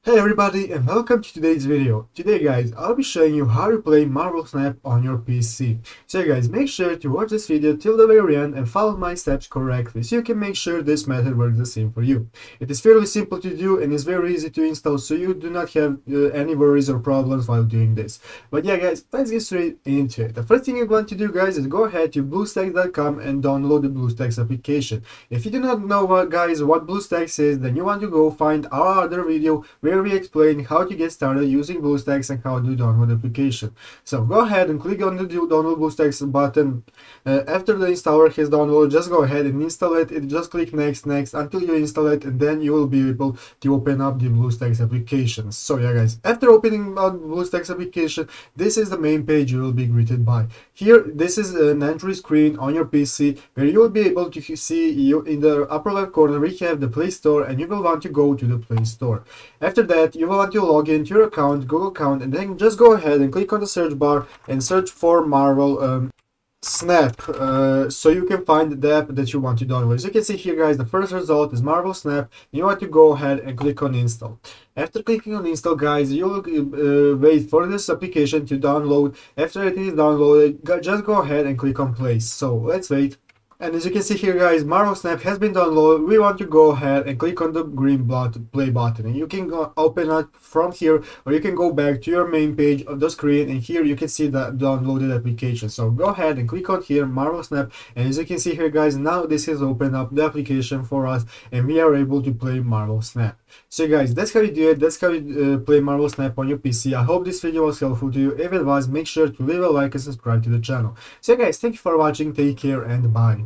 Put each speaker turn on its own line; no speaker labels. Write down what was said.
Hey everybody and welcome to today's video. Today guys, I'll be showing you how to play Marvel Snap on your PC. So guys, make sure to watch this video till the very end and follow my steps correctly so you can make sure this method works the same for you. It is fairly simple to do and is very easy to install, so you do not have any worries or problems while doing this. But yeah guys, let's get straight into it. The first thing you want to do guys is go ahead to BlueStacks.com and download the BlueStacks application. If you do not know what BlueStacks is, then you want to go find our other video where we explain how to get started using BlueStacks and how to download the application. So go ahead and click on the download BlueStacks button. After the installer has downloaded, just go ahead and install it. Just click next until you install it, and then you will be able to open up the BlueStacks application. So yeah guys, after opening up BlueStacks application, this is the main page you will be greeted by. Here, this is an entry screen on your PC where you will be able to see in the upper left corner we have the Play Store, and you will want to go to the Play Store. After that, you will want to log into your account, Google account, and then just go ahead and click on the search bar and search for Marvel Snap, so you can find the app that you want to download. As you can see here guys, the first result is Marvel Snap. You want to go ahead and click on install. After clicking on install guys, you'll wait for this application to download. After it is downloaded, just go ahead and click on place. So let's wait. And as you can see here guys, Marvel Snap has been downloaded. We want to go ahead and click on the green play button, and you can open it from here, or you can go back to your main page of the screen, and here you can see the downloaded application. So go ahead and click on here Marvel Snap, and as you can see here guys, now this has opened up the application for us and we are able to play Marvel Snap. So guys, that's how you do it. That's how you play Marvel Snap on your PC. I hope this video was helpful to you. If it was, make sure to leave a like and subscribe to the channel. So guys, thank you for watching, take care and bye.